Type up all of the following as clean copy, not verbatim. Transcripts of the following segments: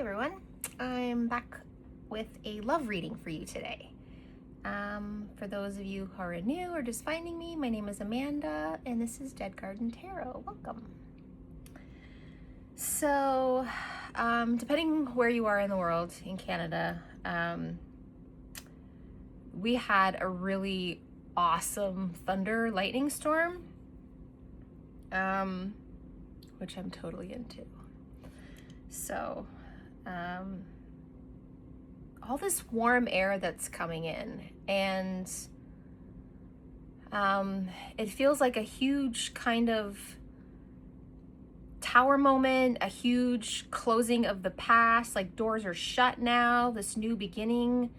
everyone. I'm back with a love reading for you today. For those of you who are new or just finding me, my name is Amanda and this is Dead Garden Tarot. Welcome. So, depending where you are in the world, in Canada, we had a really awesome thunder lightning storm, which I'm totally into. So, all this warm air that's coming in, and it feels like a huge kind of tower moment, a huge closing of the past, like doors are shut now, this new beginning,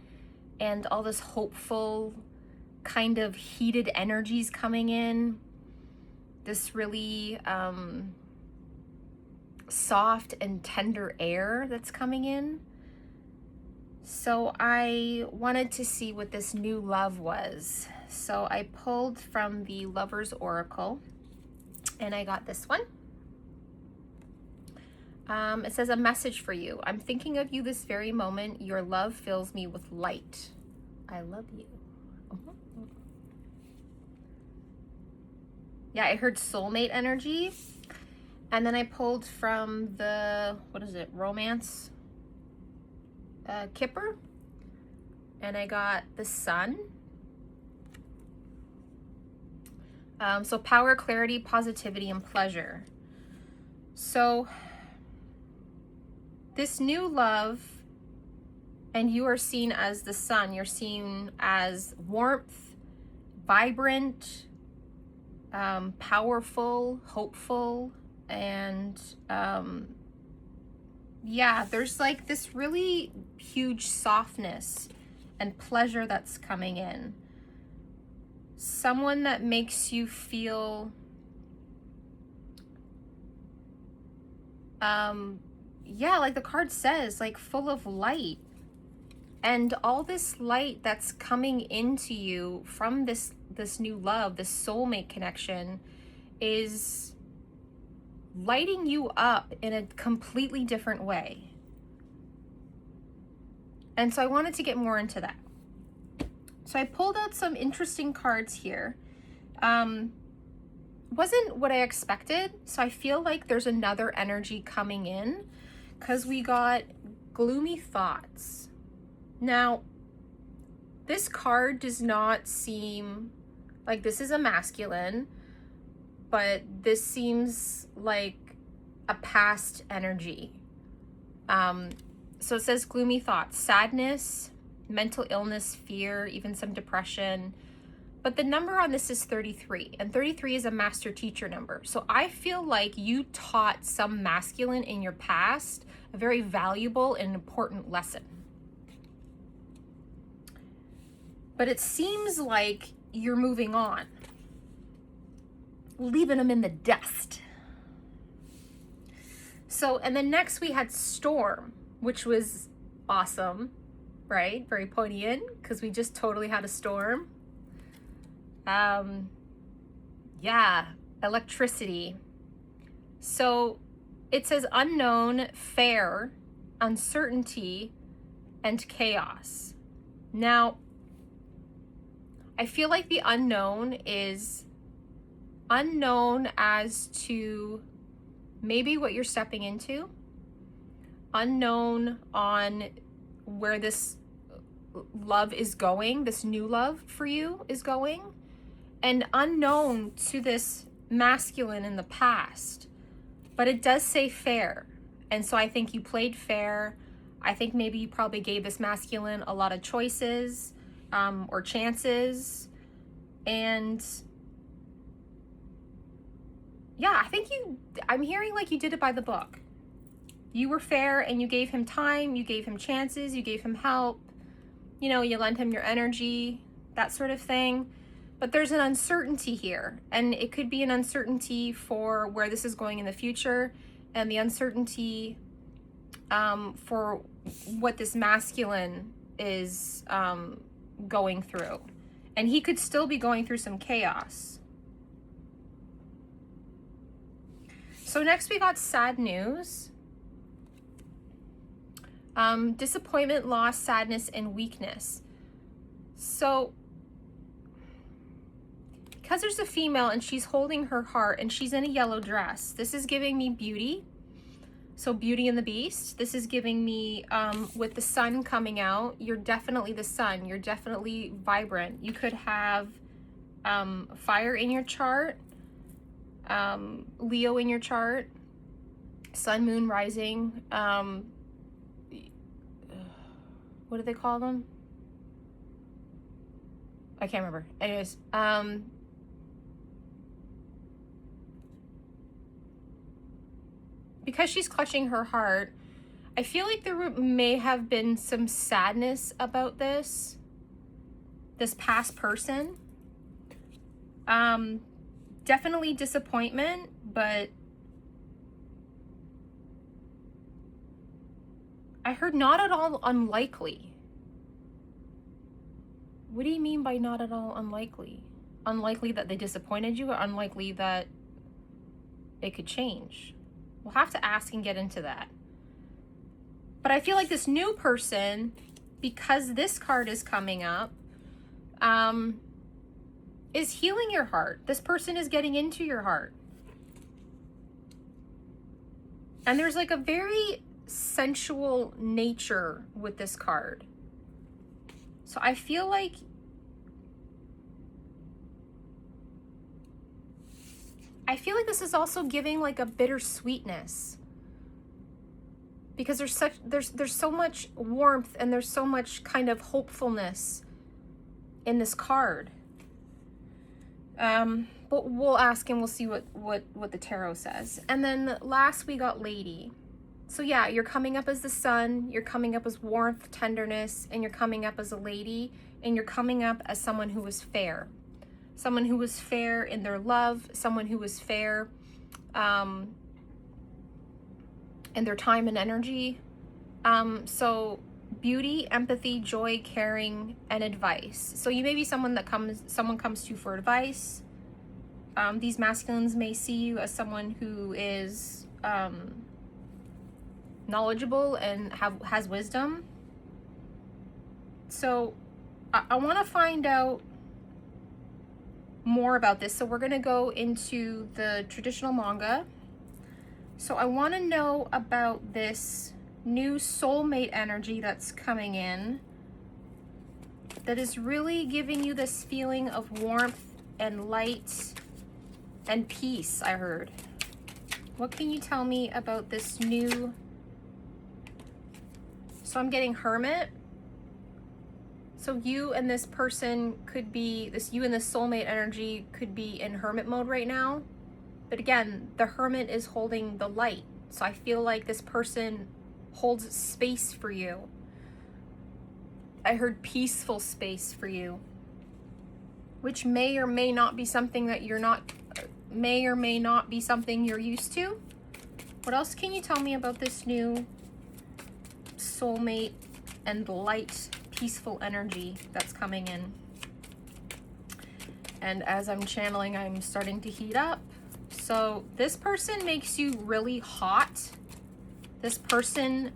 and all this hopeful kind of heated energies coming in, this really soft and tender air that's coming in. So I wanted to see what this new love was. So I pulled from the Lover's Oracle and I got this one. It says, a message for you. I'm thinking of you this very moment. Your love fills me with light. I love you. Yeah, I heard soulmate energy. And then I pulled from the, what is it, Romance Kipper. And I got the Sun. So power, clarity, positivity, and pleasure. So this new love, and you are seen as the sun. You're seen as warmth, vibrant, powerful, hopeful, and yeah, there's like this really huge softness and pleasure that's coming in. Someone that makes you feel yeah, like the card says, like full of light. And all this light that's coming into you from this new love, this soulmate connection, is lighting you up in a completely different way. And so I wanted to get more into that. So I pulled out some interesting cards here. Wasn't what I expected. So I feel like there's another energy coming in because we got gloomy thoughts. Now, this card does not seem like this is a masculine, but this seems like a past energy. So it says gloomy thoughts, sadness, mental illness, fear, even some depression. But the number on this is 33, and 33 is a master teacher number. So I feel like you taught some masculine in your past a very valuable and important lesson. But it seems like you're moving on, leaving them in the dust. So, and then next we had storm, which was awesome, right? Very poignant, because we just totally had a storm. Yeah, electricity. So it says unknown, fair, uncertainty, and chaos. Now, I feel like the unknown is unknown as to maybe what you're stepping into, unknown on where this love is going, this new love for you is going, and unknown to this masculine in the past. But it does say fair. And so I think you played fair. I think maybe you probably gave this masculine a lot of choices or chances. And yeah, I'm hearing like you did it by the book. You were fair and you gave him time, you gave him chances, you gave him help, you know, you lent him your energy, that sort of thing. But there's an uncertainty here, and it could be an uncertainty for where this is going in the future, and the uncertainty for what this masculine is going through. And he could still be going through some chaos. So next we got sad news. Disappointment, loss, sadness, and weakness. So, because there's a female and she's holding her heart and she's in a yellow dress, this is giving me beauty. So Beauty and the Beast. This is giving me, with the sun coming out, you're definitely the sun. You're definitely vibrant. You could have fire in your chart, Leo in your chart, sun, moon, rising. What do they call them? I can't remember. Anyways, because she's clutching her heart, I feel like there may have been some sadness about this past person. Definitely disappointment, but I heard not at all unlikely. What do you mean by not at all unlikely? Unlikely that they disappointed you, or unlikely that it could change? We'll have to ask and get into that. But I feel like this new person, because this card is coming up, is healing your heart. This person is getting into your heart. And there's like a very sensual nature with this card. So I feel like this is also giving like a bittersweetness, because there's so much warmth and there's so much kind of hopefulness in this card. But we'll ask and we'll see what the tarot says. And then last we got Lady. So yeah, you're coming up as the sun, you're coming up as warmth, tenderness, and you're coming up as a lady, and you're coming up as someone who was fair. Someone who was fair in their love, someone who was fair in their time and energy. So beauty, empathy, joy, caring, and advice. So you may be someone comes to you for advice. These masculines may see you as someone who is knowledgeable and has wisdom. So I want to find out more about this. So we're going to go into the traditional manga. So I want to know about this new soulmate energy that's coming in, that is really giving you this feeling of warmth and light and peace, I heard. What can you tell me about this new? So I'm getting Hermit. So you and this person could be, you and this soulmate energy could be in Hermit mode right now. But again, the Hermit is holding the light. So I feel like this person holds space for you. I heard peaceful space for you, which may or may not be something that may or may not be something you're used to. What else can you tell me about this new soulmate and light, peaceful energy that's coming in? And as I'm channeling, I'm starting to heat up. So this person makes you really hot. This person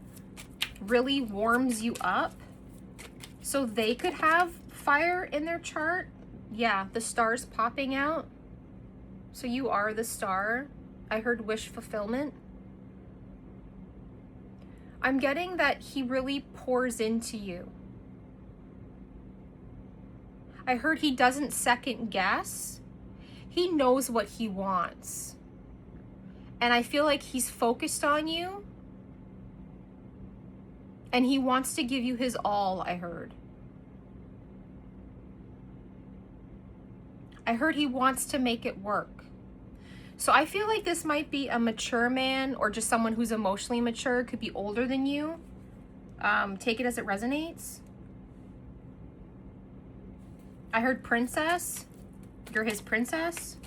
really warms you up. So they could have fire in their chart. Yeah, the star's popping out. So you are the star. I heard wish fulfillment. I'm getting that he really pours into you. I heard he doesn't second guess. He knows what he wants. And I feel like he's focused on you. And he wants to give you his all, I heard. I heard he wants to make it work. So I feel like this might be a mature man, or just someone who's emotionally mature, could be older than you. Take it as it resonates. I heard princess. You're his princess.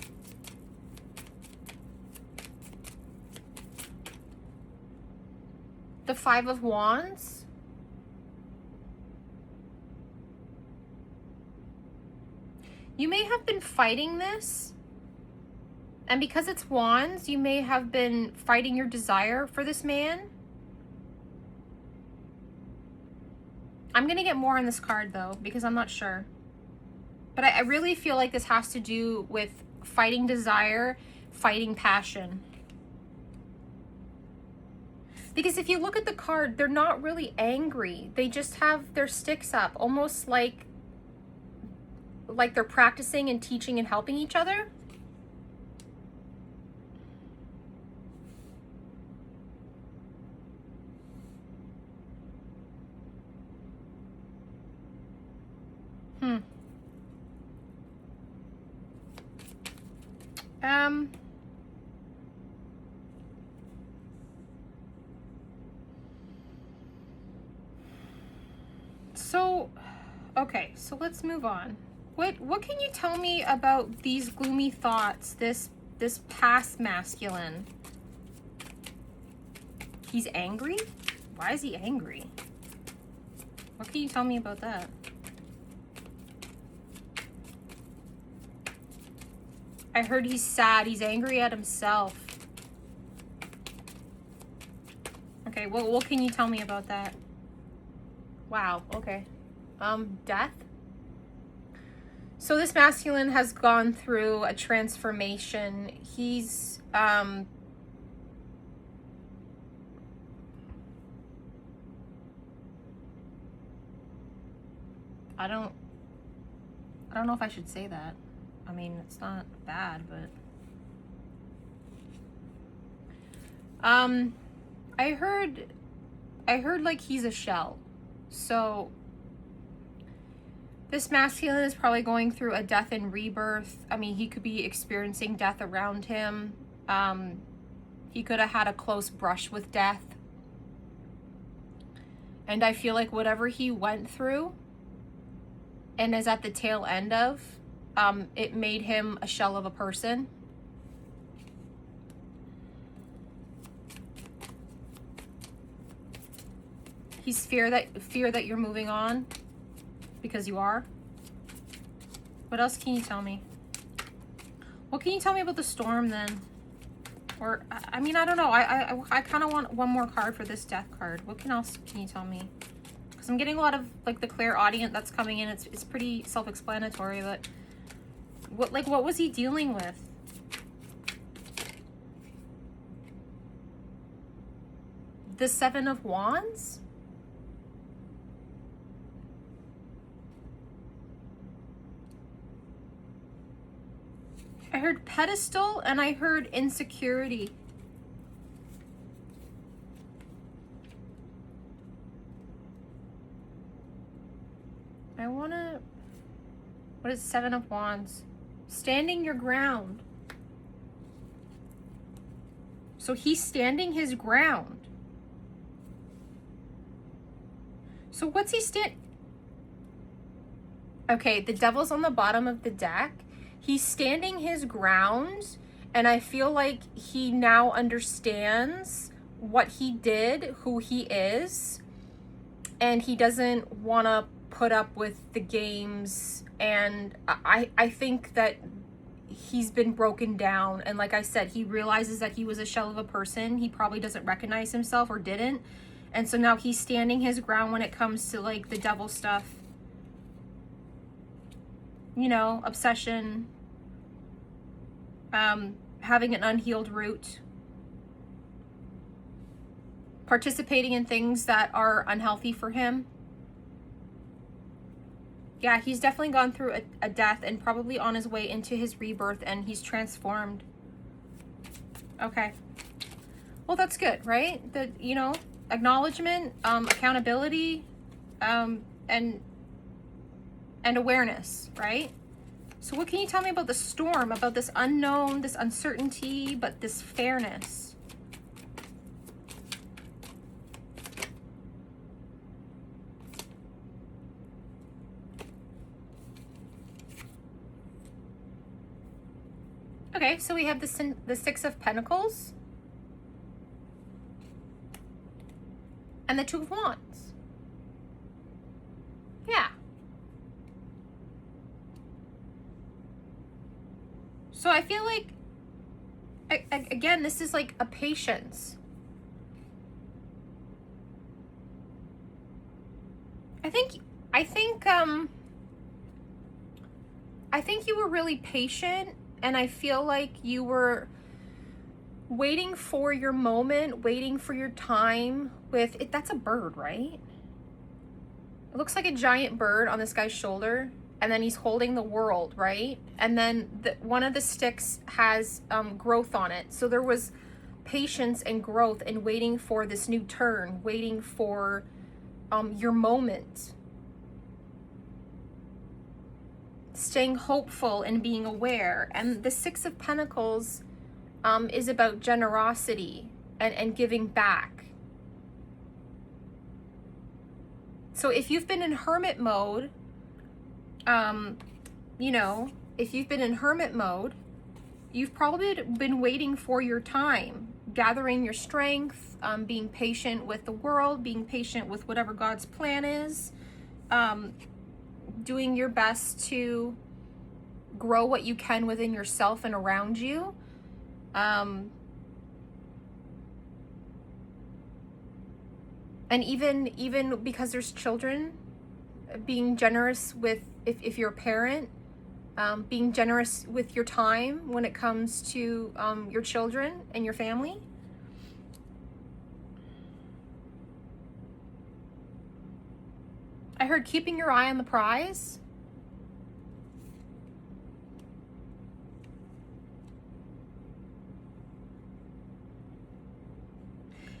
The Five of Wands. You may have been fighting this. And because it's wands, you may have been fighting your desire for this man. I'm going to get more on this card, though, because I'm not sure. But I really feel like this has to do with fighting desire, fighting passion. Because if you look at the card, they're not really angry. They just have their sticks up, almost like they're practicing and teaching and helping each other. So, okay, so let's move on. What can you tell me about these gloomy thoughts, this past masculine? He's angry? Why is he angry? What can you tell me about that? I heard he's sad. He's angry at himself. Okay, well, what can you tell me about that? Wow, okay. Death? So this masculine has gone through a transformation. He's, I don't know if I should say that. I mean, it's not bad, but I heard like he's a shell. So this masculine is probably going through a death and rebirth. I mean, he could be experiencing death around him. He could have had a close brush with death. And I feel like whatever he went through and is at the tail end of, it made him a shell of a person. He's fear that you're moving on, because you are. What else can you tell me? What can you tell me about the storm then? Or, I mean, I don't know. I kind of want one more card for this death card. What else can you tell me? Because I'm getting a lot of, like, the clairaudient that's coming in. It's pretty self-explanatory, but what was he dealing with? The Seven of Wands? I heard pedestal and I heard insecurity. What is Seven of Wands? Standing your ground. So he's standing his ground. So what's he Okay, the devil's on the bottom of the deck. He's standing his ground, and I feel like he now understands what he did, who he is, and he doesn't want to put up with the games. And I think that he's been broken down, and like I said, he realizes that he was a shell of a person. He probably doesn't recognize himself, or didn't, and so now he's standing his ground when it comes to, like, the devil stuff. You know, obsession, having an unhealed root, participating in things that are unhealthy for him. Yeah, he's definitely gone through a death and probably on his way into his rebirth, and he's transformed. Okay. Well, that's good, right? You know, acknowledgement, accountability, and awareness, right? So what can you tell me about the storm, about this unknown, this uncertainty, but this fairness? Okay, so we have the Six of Pentacles and the Two of Wands. Yeah. So I feel like, again, this is like a patience. I think, I think, um, I think you were really patient, and I feel like you were waiting for your moment, waiting for your time with it. That's a bird, right? It looks like a giant bird on this guy's shoulder, and then he's holding the world, right? And then one of the sticks has growth on it. So there was patience and growth and waiting for this new turn, waiting for your moment. Staying hopeful and being aware. And the Six of Pentacles is about generosity and giving back. So if you've been in hermit mode, you know, if you've been in hermit mode, you've probably been waiting for your time, gathering your strength, being patient with the world, being patient with whatever God's plan is, doing your best to grow what you can within yourself and around you. And even because there's children, being generous with, if you're a parent, being generous with your time when it comes to your children and your family. I heard keeping your eye on the prize.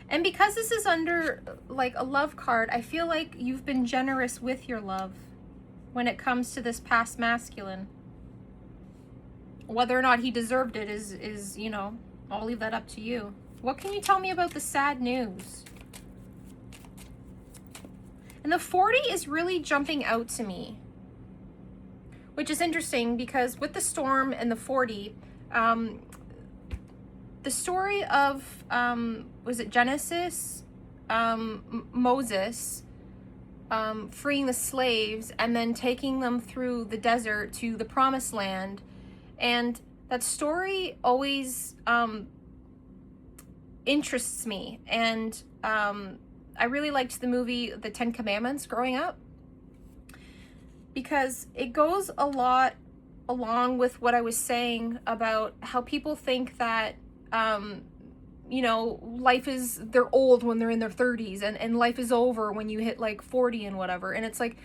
And because this is under like a love card, I feel like you've been generous with your love when it comes to this past masculine. Whether or not he deserved it is, you know, I'll leave that up to you. What can you tell me about the sad news? And the 40 is really jumping out to me, which is interesting because with the storm and the 40, the story of, was it Genesis? Moses freeing the slaves and then taking them through the desert to the promised land. And that story always interests me. And I really liked the movie The 10 Commandments growing up, because it goes a lot along with what I was saying about how people think that you know, they're old when they're in their 30s and life is over when you hit like 40 and whatever. And it's like,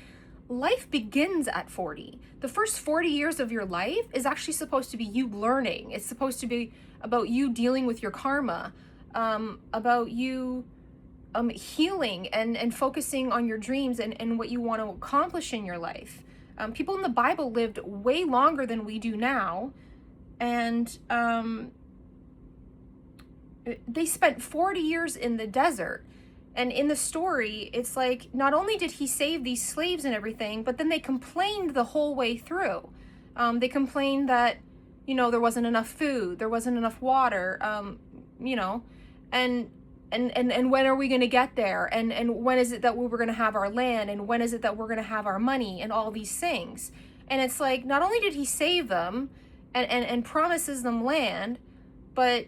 life begins at 40. The first 40 years of your life is actually supposed to be you learning. It's supposed to be about you dealing with your karma, about you healing and focusing on your dreams and what you want to accomplish in your life. People in the Bible lived way longer than we do now. And they spent 40 years in the desert. And in the story, it's like, not only did he save these slaves and everything, but then they complained the whole way through. They complained that, you know, there wasn't enough food, there wasn't enough water, you know, and when are we going to get there? And when is it that we were going to have our land? And when is it that we're going to have our money? And all these things. And it's like, not only did he save them and promises them land, but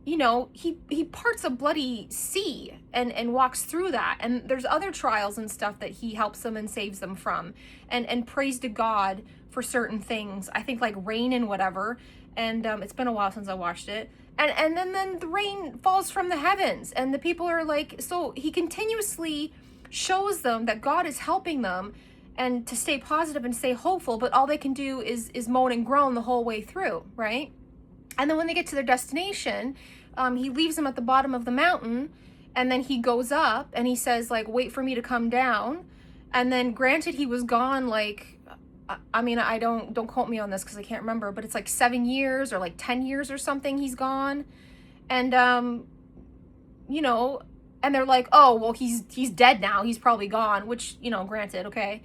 you know, he parts a bloody sea and walks through that. And there's other trials and stuff that he helps them and saves them from, and prays to God for certain things. I think like rain and whatever. And it's been a while since I watched it. And then the rain falls from the heavens, and the people are like, so he continuously shows them that God is helping them and to stay positive and stay hopeful, but all they can do is moan and groan the whole way through, right? And then when they get to their destination, he leaves them at the bottom of the mountain, and then he goes up and he says, like, wait for me to come down. And then granted, he was gone, like, I mean, I don't quote me on this because I can't remember, but it's like 7 years or like 10 years or something he's gone. And, you know, and they're like, oh, well, he's dead now. He's probably gone, which, you know, granted, okay.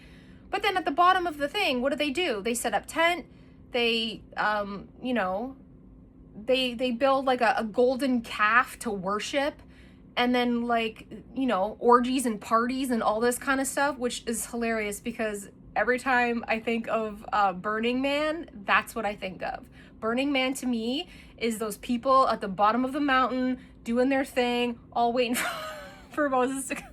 But then at the bottom of the thing, what do? They set up tent. They, you know, they build like a golden calf to worship, and then like, you know, orgies and parties and all this kind of stuff, which is hilarious because every time I think of Burning Man, that's what I think of. Burning Man to me is those people at the bottom of the mountain doing their thing, all waiting for Moses to come.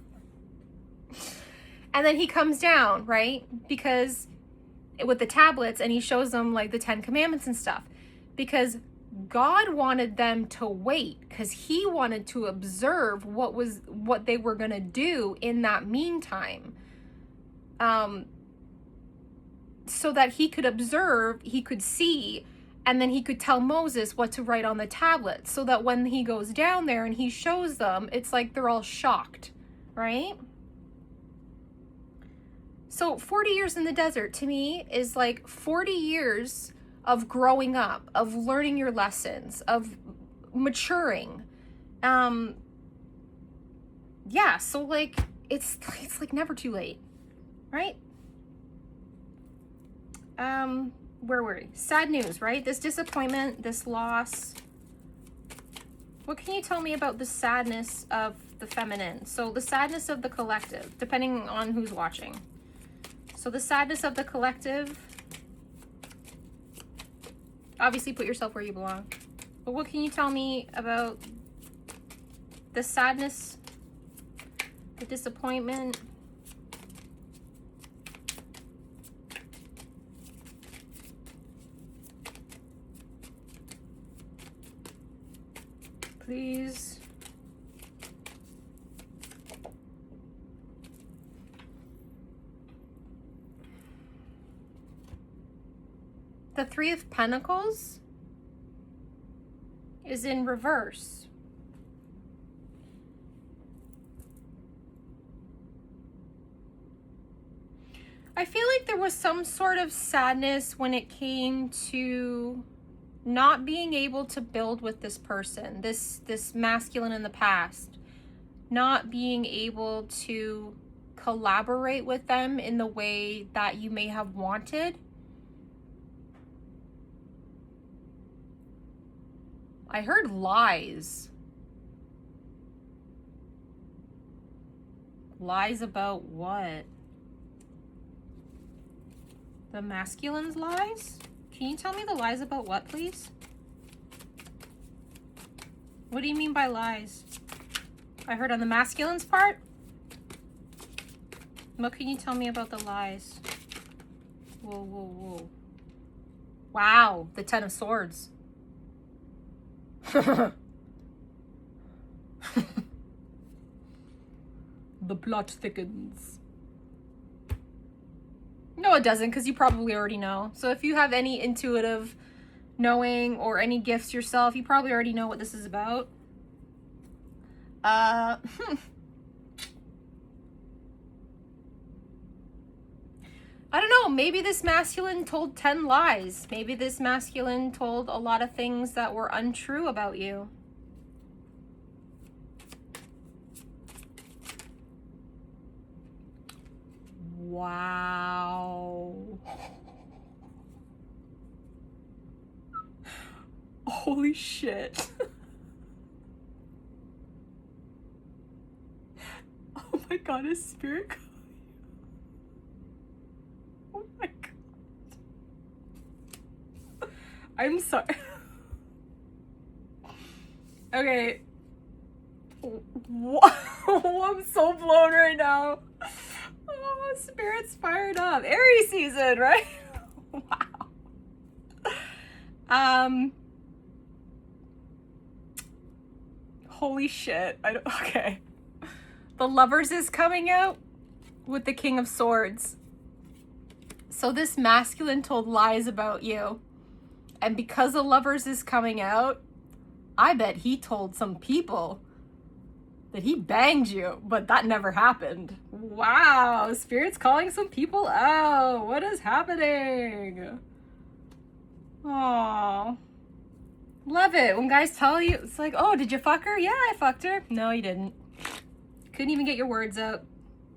And then he comes down, right? Because with the tablets, and he shows them like the 10 commandments and stuff, because God wanted them to wait, because he wanted to observe what they were going to do in that meantime. So that he could observe, he could see, and then he could tell Moses what to write on the tablet, so that when he goes down there and he shows them, it's like they're all shocked, right? So 40 years in the desert to me is like 40 years of growing up, of learning your lessons, of maturing. Yeah, so like it's like never too late, right? Where were we? Sad news, right? This disappointment, this loss. What can you tell me about the sadness of the feminine? So the sadness of the collective, depending on who's watching. So the sadness of the collective, obviously put yourself where you belong. But what can you tell me about the sadness, the disappointment? Please. The Three of Pentacles is in reverse. I feel like there was some sort of sadness when it came to not being able to build with this person, this masculine in the past, not being able to collaborate with them in the way that you may have wanted. I heard lies. Lies about what? The masculine's lies? Can you tell me the lies about what, please? What do you mean by lies? I heard on the masculine's part? What can you tell me about the lies? Whoa, whoa, whoa. Wow, the Ten of Swords. The plot thickens. No, it doesn't, because you probably already know. So if you have any intuitive knowing or any gifts yourself, you probably already know what this is about. I don't know, maybe this masculine told 10 lies. Maybe this masculine told a lot of things that were untrue about you. Wow. Holy shit. Oh my god, is spirit calling? Oh my god. I'm sorry. Okay. I'm so blown right now. Oh, spirit's fired up. Aries season, right? Wow. Holy shit. Okay. The Lovers is coming out with the King of Swords. So this masculine told lies about you. And because the Lovers is coming out, I bet he told some people that he banged you, but that never happened. Wow, Spirit's calling some people out. What is happening? Aww. Love it when guys tell you, it's like, oh, did you fuck her? Yeah, I fucked her. No, you didn't. Couldn't even get your words out.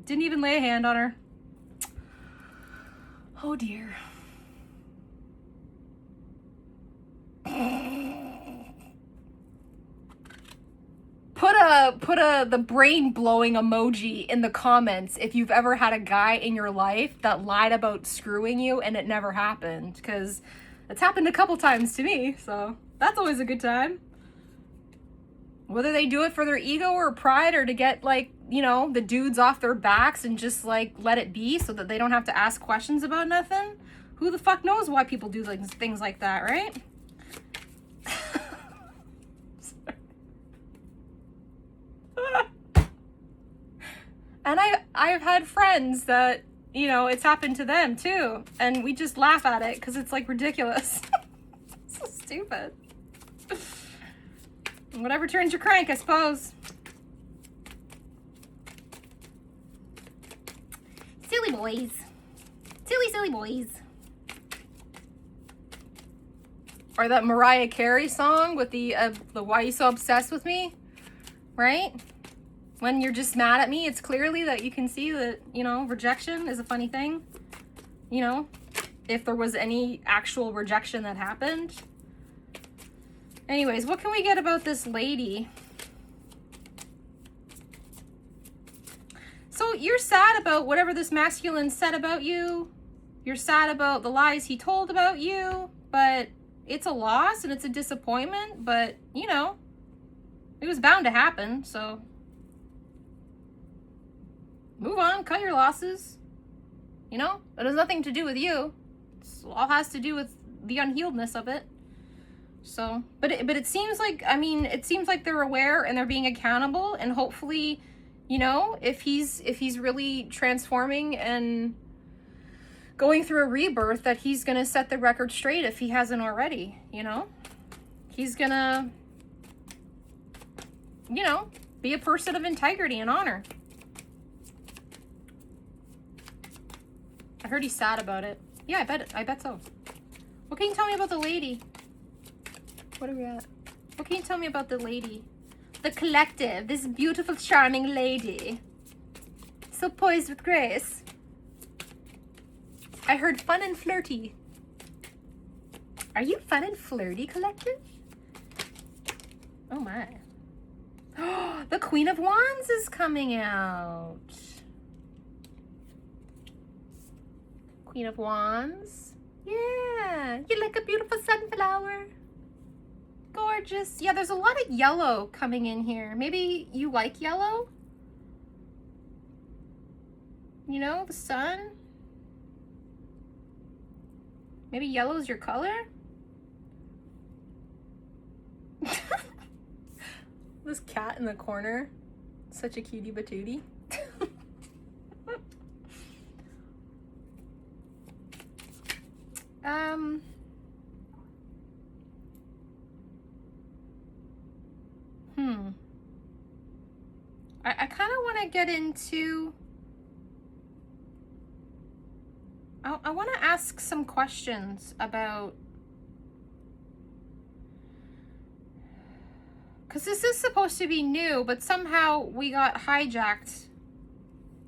Didn't even lay a hand on her. Oh dear. Put the brain blowing emoji in the comments if you've ever had a guy in your life that lied about screwing you and it never happened, because it's happened a couple times to me, so that's always a good time. Whether they do it for their ego or pride or to get like you know, the dudes off their backs and just like let it be so that they don't have to ask questions about nothing. Who the fuck knows why people do like things like that, right? And I've had friends that, you know, it's happened to them too, and we just laugh at it because it's like ridiculous. So stupid. Whatever turns your crank, I suppose. Silly boys. Silly boys. Or that Mariah Carey song with the Why You So Obsessed With Me, right? When you're just mad at me, it's clearly that you can see that, you know, rejection is a funny thing. You know, if there was any actual rejection that happened. Anyways, what can we get about this lady? So you're sad about whatever this masculine said about you. You're sad about the lies he told about you, but it's a loss and it's a disappointment, but you know, it was bound to happen, so move on, cut your losses. You know, it has nothing to do with you. It all has to do with the unhealedness of it. So, but it seems like, I mean, it seems like they're aware and they're being accountable, and hopefully, you know, if he's really transforming and going through a rebirth, that he's gonna set the record straight if he hasn't already, you know? He's gonna, you know, be a person of integrity and honor. I heard he's sad about it. Yeah, I bet so. What can you tell me about the lady? What are we at? What can you tell me about the lady? The collective, this beautiful, charming lady. So poised with grace. I heard fun and flirty. Are you fun and flirty, collective? Oh my. The Queen of Wands is coming out. Queen of Wands. Yeah, you're like a beautiful sunflower. Gorgeous. Yeah, there's a lot of yellow coming in here. Maybe you like yellow? You know, the sun? Maybe yellow is your color? This cat in the corner. Such a cutie patootie. I kind of want to get into, I want to ask some questions about, because this is supposed to be new, but somehow we got hijacked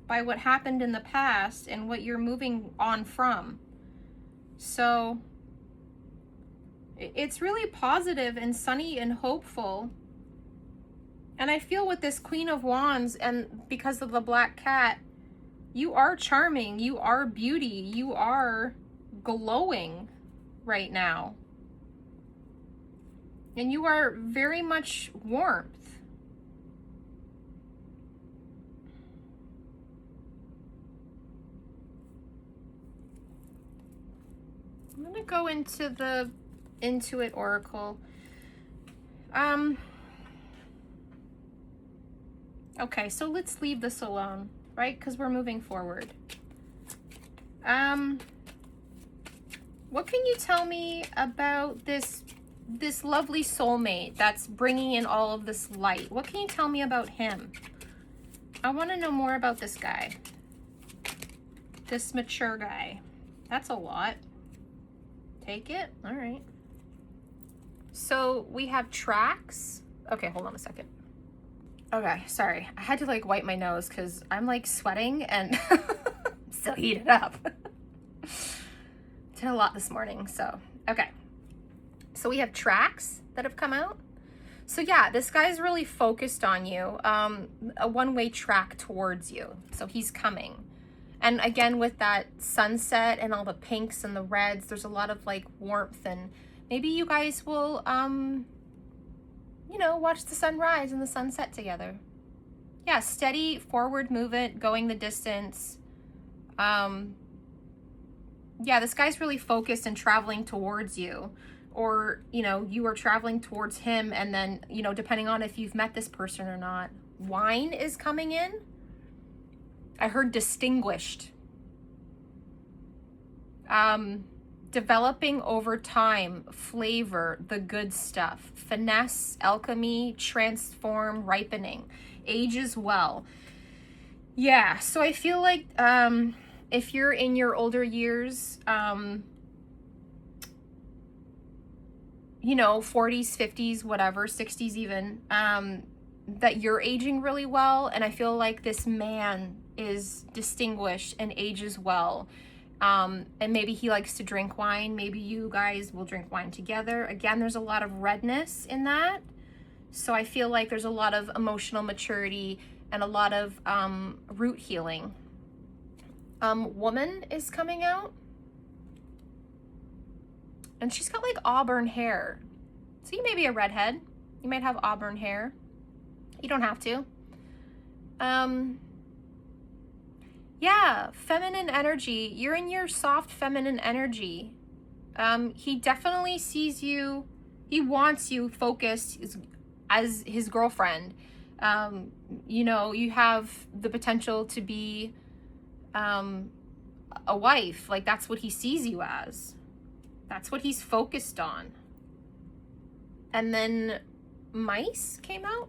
by what happened in the past and what you're moving on from. So it's really positive and sunny and hopeful. And I feel with this Queen of Wands, and because of the black cat, you are charming, you are beauty, you are glowing right now. And you are very much warmth. I'm gonna go into the Intuit Oracle. Okay, so let's leave this alone, right? Because we're moving forward. What can you tell me about this lovely soulmate that's bringing in all of this light? What can you tell me about him? I want to know more about this guy. This mature guy. That's a lot. Take it. All right. So we have tracks. Okay, hold on a second. Okay, sorry. I had to like wipe my nose because I'm like sweating and still heated up. Did a lot this morning, so okay. So we have tracks that have come out. So yeah, this guy's really focused on you. A one-way track towards you. So he's coming. And again, with that sunset and all the pinks and the reds, there's a lot of like warmth, and maybe you guys will, you know, watch the sunrise and the sunset together. Yeah, steady forward movement, going the distance. Yeah, this guy's really focused and traveling towards you. Or, you know, you are traveling towards him, and then, you know, depending on if you've met this person or not. Wine is coming in. I heard distinguished. Developing over time, flavor, the good stuff. Finesse, alchemy, transform, ripening. Ages well. Yeah, so I feel like if you're in your older years, you know, 40s, 50s, whatever, 60s even, that you're aging really well. And I feel like this man is distinguished and ages well. And maybe he likes to drink wine. Maybe you guys will drink wine together. Again, there's a lot of redness in that. So I feel like there's a lot of emotional maturity and a lot of root healing. Woman is coming out. And she's got like auburn hair. So you may be a redhead. You might have auburn hair. You don't have to. Yeah, feminine energy. You're in your soft feminine energy. He definitely sees you. He wants you focused as his girlfriend. You know, you have the potential to be a wife. Like, that's what he sees you as. That's what he's focused on. And then mice came out.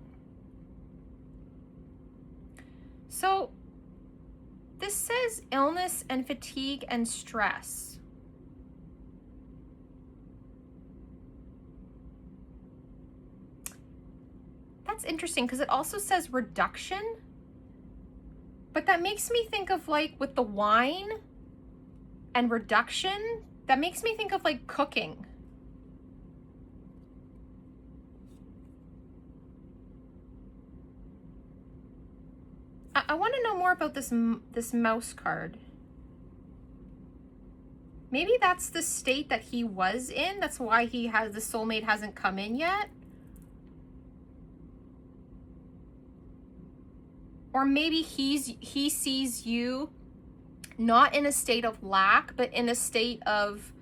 So this says illness and fatigue and stress. That's interesting because it also says reduction. But that makes me think of, like, with the wine and reduction, that makes me think of like cooking. I want to know more about this mouse card. Maybe that's the state that he was in. That's why the soulmate hasn't come in yet. Or maybe he sees you not in a state of lack, but in a state of,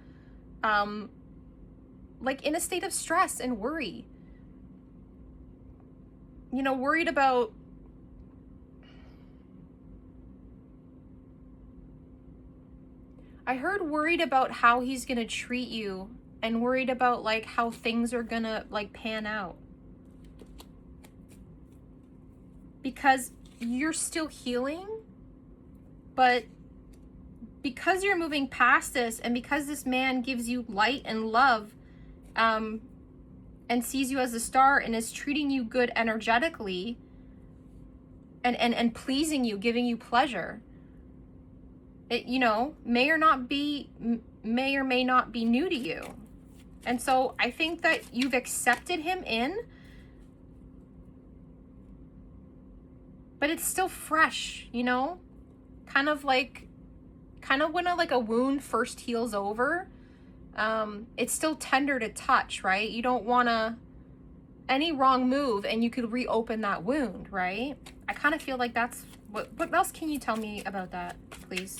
like in a state of stress and worry. You know, worried about, I heard worried about how he's gonna treat you and worried about like how things are gonna like pan out. Because you're still healing, but because you're moving past this and because this man gives you light and love, and sees you as a star and is treating you good energetically and pleasing you, giving you pleasure, it, you know, may or may not be new to you. And so I think that you've accepted him in, but it's still fresh, you know, kind of when a wound first heals over, it's still tender to touch, right? You don't want to, any wrong move and you could reopen that wound, right? I kind of feel like that's, what else can you tell me about that, please?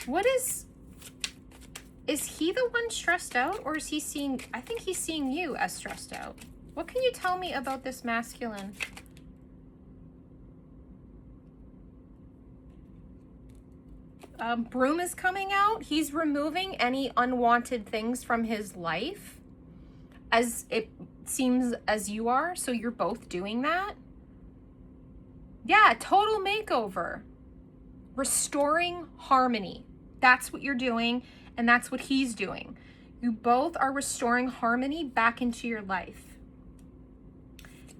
What is he the one stressed out, or is he seeing, I think he's seeing you as stressed out. What can you tell me about this masculine? Broom is coming out. He's removing any unwanted things from his life, as it seems as you are. So you're both doing that. Yeah, total makeover. Restoring harmony. That's what you're doing, and that's what he's doing. You both are restoring harmony back into your life.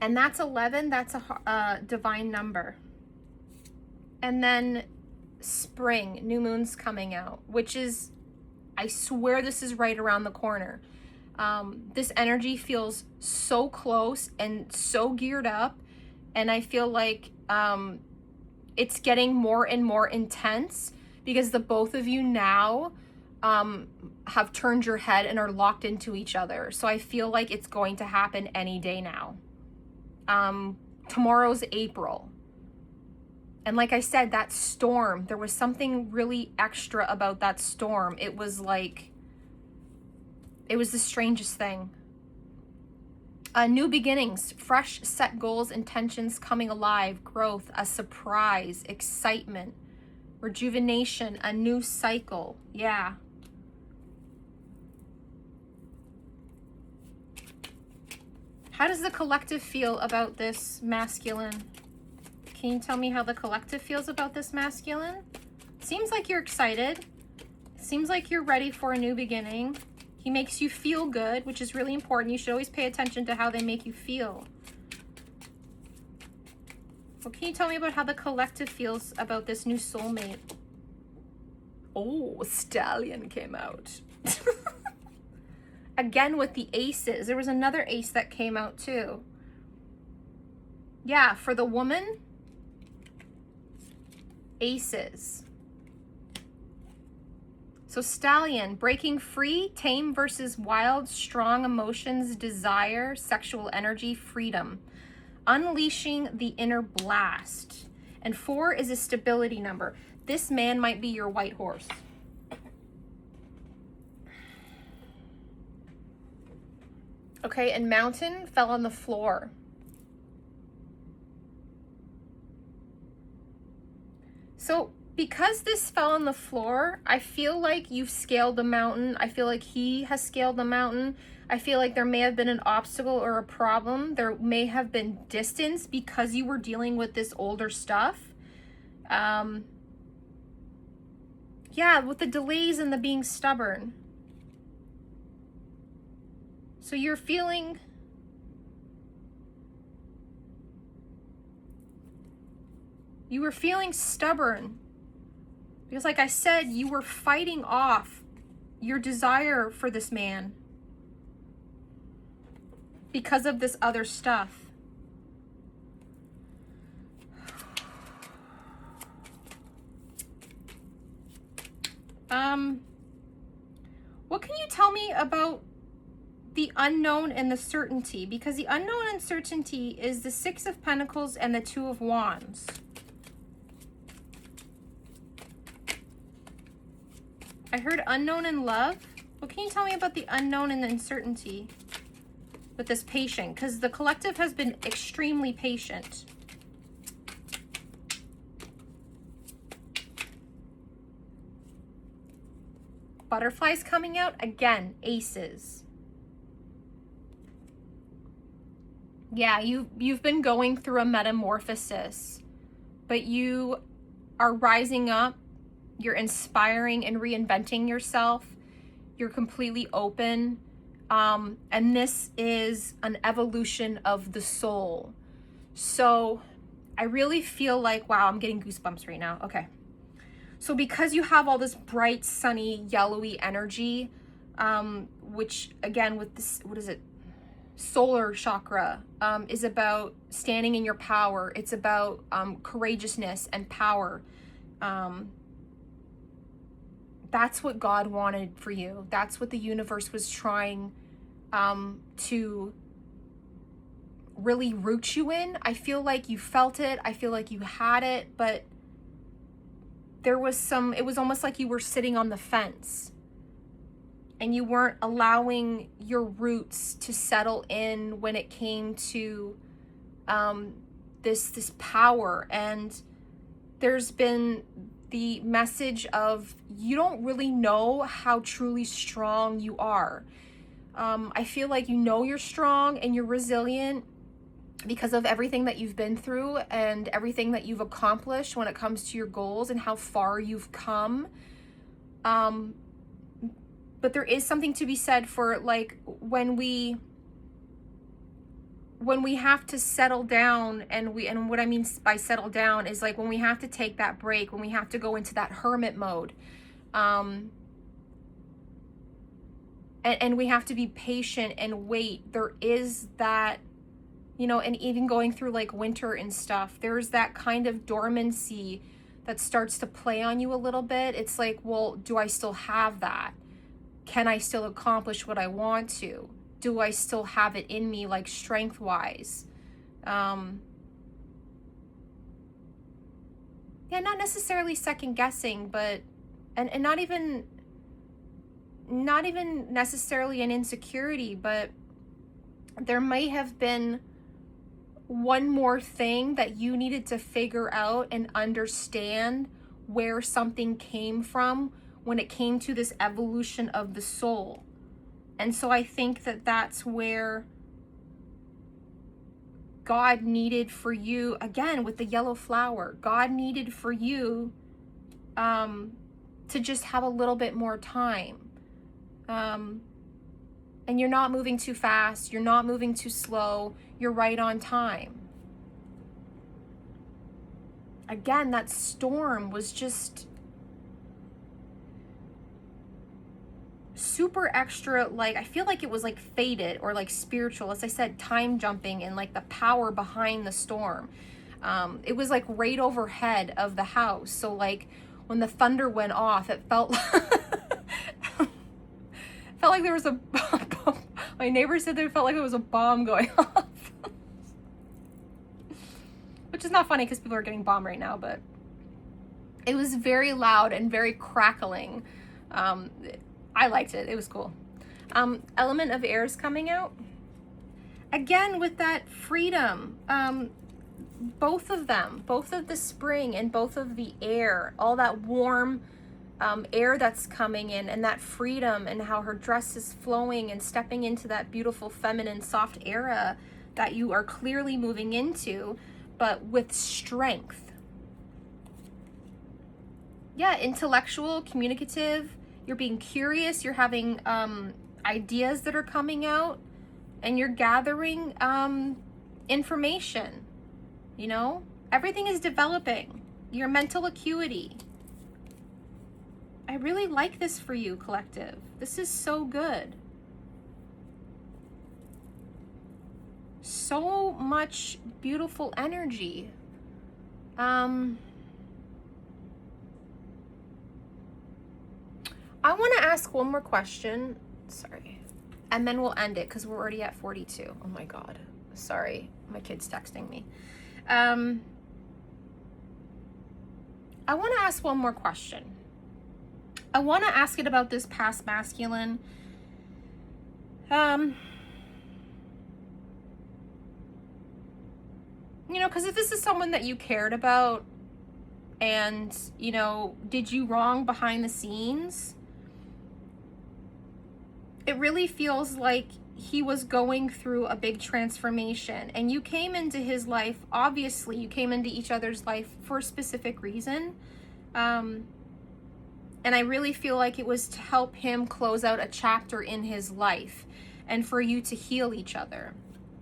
And that's 11. That's a divine number. And then spring, new moon's coming out, which is, I swear this is right around the corner. This energy feels so close and so geared up, and I feel like it's getting more and more intense because the both of you now have turned your head and are locked into each other. So I feel like it's going to happen any day now. Tomorrow's April. And like I said, that storm, there was something really extra about that storm. It was like, it was the strangest thing. New beginnings, fresh set goals, intentions coming alive, growth, a surprise, excitement, rejuvenation, a new cycle. Yeah. How does the collective feel about this masculine? Can you tell me how the collective feels about this masculine? Seems like you're excited. Seems like you're ready for a new beginning. He makes you feel good, which is really important. You should always pay attention to how they make you feel. What can you tell me about how the collective feels about this new soulmate? Oh, stallion came out. Again with the aces. There was another ace that came out too. Yeah, for the woman, aces. So stallion, breaking free, tame versus wild, strong emotions, desire, sexual energy, freedom. Unleashing the inner blast. And 4 is a stability number. This man might be your white horse. Okay, and mountain fell on the floor. So because this fell on the floor, I feel like you've scaled the mountain. I feel like he has scaled the mountain. I feel like there may have been an obstacle or a problem. There may have been distance because you were dealing with this older stuff. Yeah, with the delays and the being stubborn. So you're feeling... You were feeling stubborn. Because like I said, you were fighting off your desire for this man. Because of this other stuff. What can you tell me about the unknown and the certainty? Because the unknown and certainty is the 6 of Pentacles and the 2 of Wands. I heard unknown and love. What can you tell me about the unknown and the uncertainty with this patient? Because the collective has been extremely patient. Butterflies coming out. Again, aces. Yeah, you've been going through a metamorphosis, but you are rising up. You're inspiring and reinventing yourself. You're completely open. And this is an evolution of the soul. So I really feel like, wow, I'm getting goosebumps right now. Okay. So because you have all this bright, sunny, yellowy energy, which again with this, what is it? Solar chakra, is about standing in your power. It's about courageousness and power. That's what God wanted for you. That's what the universe was trying to really root you in. I feel like you felt it. I feel like you had it, but there was it was almost like you were sitting on the fence and you weren't allowing your roots to settle in when it came to this power. And there's been the message of you don't really know how truly strong you are. I feel like you know you're strong and you're resilient because of everything that you've been through and everything that you've accomplished when it comes to your goals and how far you've come. But there is something to be said for like when we have to settle down, and what I mean by settle down is like when we have to take that break, when we have to go into that hermit mode, and we have to be patient and wait. There is that, you know, and even going through like winter and stuff, there's that kind of dormancy that starts to play on you a little bit. It's like, well, do I still have that? Can I still accomplish what I want to? Do I still have it in me, like strength-wise? Yeah, not necessarily second guessing, but and not even necessarily an insecurity, but there may have been one more thing that you needed to figure out and understand where something came from when it came to this evolution of the soul. And so I think that that's where God needed for you, again with the yellow flower, God needed for you to just have a little bit more time. And you're not moving too fast, you're not moving too slow, you're right on time. Again, that storm was just super extra, like I feel like it was like fated or like spiritual, as I said, time jumping and like the power behind the storm. It was like right overhead of the house, so like when the thunder went off, it felt felt like there was a my neighbor said there felt like it was a bomb going off. Which is not funny because people are getting bombed right now, but it was very loud and very crackling. I liked it. It was cool. Element of air is coming out. Again, with that freedom. Both of them, both of the spring and both of the air, all that warm air that's coming in, and that freedom, and how her dress is flowing and stepping into that beautiful feminine soft era that you are clearly moving into, but with strength. Yeah, intellectual, communicative, you're being curious, you're having ideas that are coming out, and you're gathering information. You know, everything is developing. Your mental acuity. I really like this for you, collective. This is so good. So much beautiful energy. I want to ask one more question. Sorry. And then we'll end it because we're already at 42. Oh my God. Sorry. My kid's texting me. I want to ask one more question. I want to ask it about this past masculine. You know, because if this is someone that you cared about and, you know, did you wrong behind the scenes, it really feels like he was going through a big transformation, and you came into his life, obviously you came into each other's life for a specific reason. And I really feel like it was to help him close out a chapter in his life, and for you to heal each other,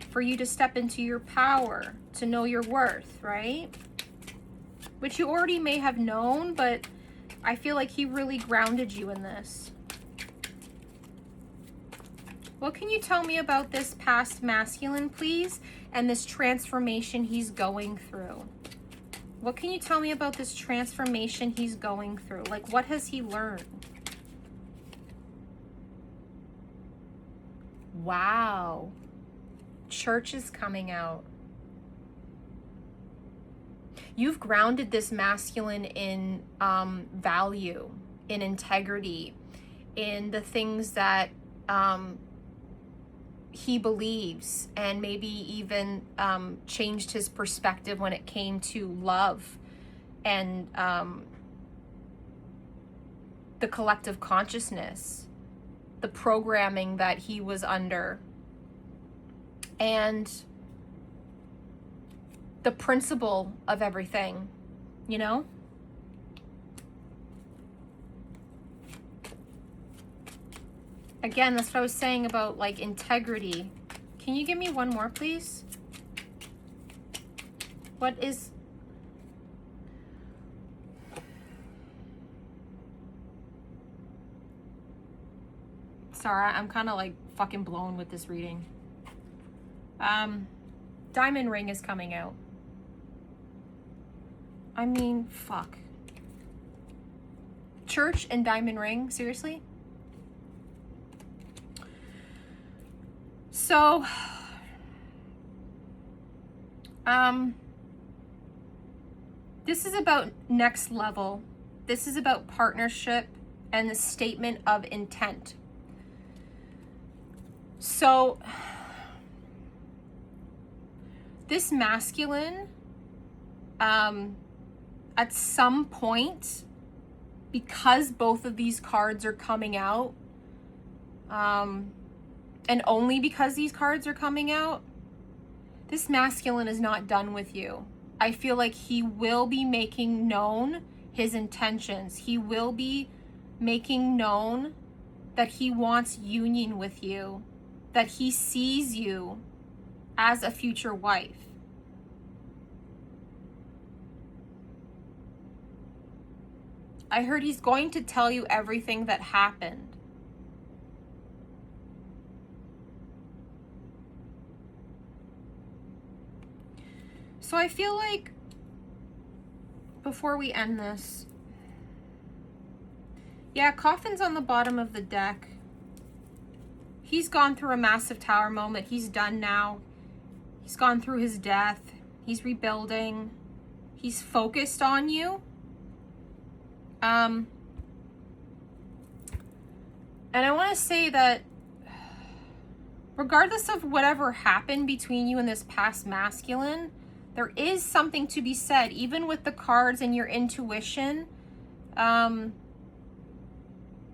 for you to step into your power, to know your worth, right? Which you already may have known, but I feel like he really grounded you in this. What can you tell me about this past masculine, please, and this transformation he's going through? What can you tell me about this transformation he's going through? Like, what has he learned? Wow. Church is coming out. You've grounded this masculine in value, in integrity, in the things that he believes, and maybe even changed his perspective when it came to love and the collective consciousness, the programming that he was under, and the principle of everything, you know? Again, that's what I was saying about like integrity. Can you give me one more, please? What is... Sorry, I'm kind of like fucking blown with this reading. Diamond ring is coming out. I mean, fuck. Church and diamond ring, seriously? So, This is about next level. This is about partnership and the statement of intent. So this masculine, at some point, because both of these cards are coming out, and only because these cards are coming out, this masculine is not done with you. I feel like he will be making known his intentions. He will be making known that he wants union with you, that he sees you as a future wife. I heard he's going to tell you everything that happened. So I feel like before we end this, yeah, Coffin's on the bottom of the deck. He's gone through a massive tower moment. He's done now. He's gone through his death. He's rebuilding. He's focused on you. And I want to say that regardless of whatever happened between you and this past masculine, there is something to be said, even with the cards and your intuition.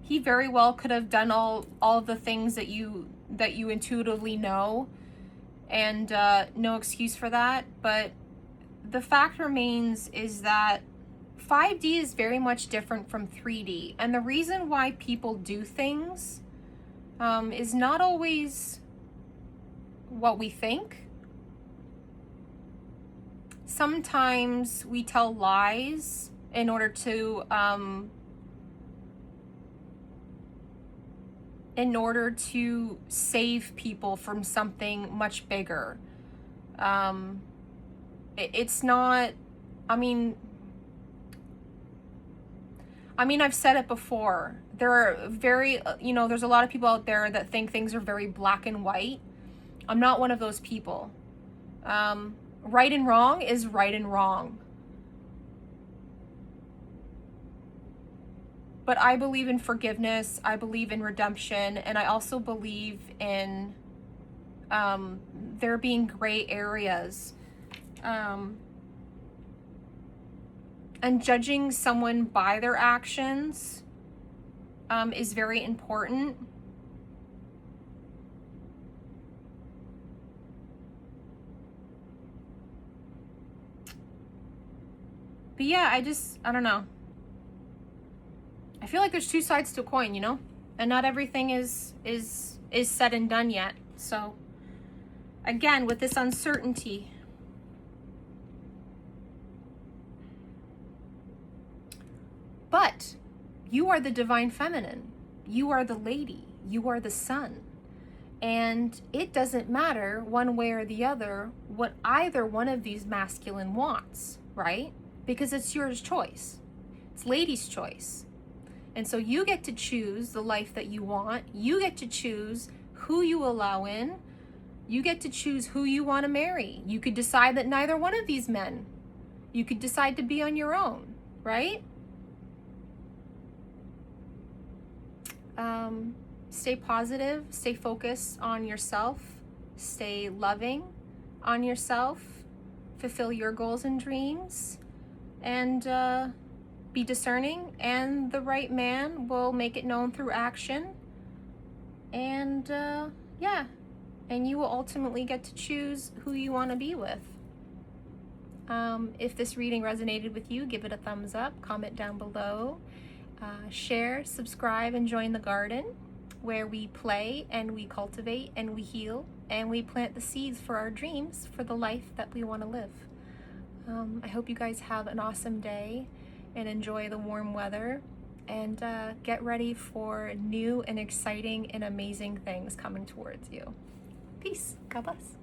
He very well could have done all of the things that you intuitively know, and no excuse for that. But the fact remains is that 5D is very much different from 3D, and the reason why people do things is not always what we think. Sometimes we tell lies in order to save people from something much bigger. It's not, I mean, I've said it before. There are there's a lot of people out there that think things are very black and white. I'm not one of those people. Right and wrong is right and wrong. But I believe in forgiveness, I believe in redemption, and I also believe in there being gray areas. And judging someone by their actions is very important. But yeah, I don't know. I feel like there's two sides to a coin, you know? And not everything is said and done yet. So again, with this uncertainty, but you are the divine feminine. You are the lady. You are the sun. And it doesn't matter one way or the other what either one of these masculine wants, right? Because it's your choice. It's lady's choice. And so you get to choose the life that you want. You get to choose who you allow in. You get to choose who you want to marry. You could decide that neither one of these men. You could decide to be on your own, right? Stay positive, stay focused on yourself, stay loving on yourself, fulfill your goals and dreams, and be discerning, and the right man will make it known through action. And yeah, and you will ultimately get to choose who you want to be with. If this reading resonated with you, give it a thumbs up, comment down below, share, subscribe, and join the garden where we play and we cultivate and we heal and we plant the seeds for our dreams for the life that we want to live. I hope you guys have an awesome day and enjoy the warm weather, and get ready for new and exciting and amazing things coming towards you. Peace. God bless.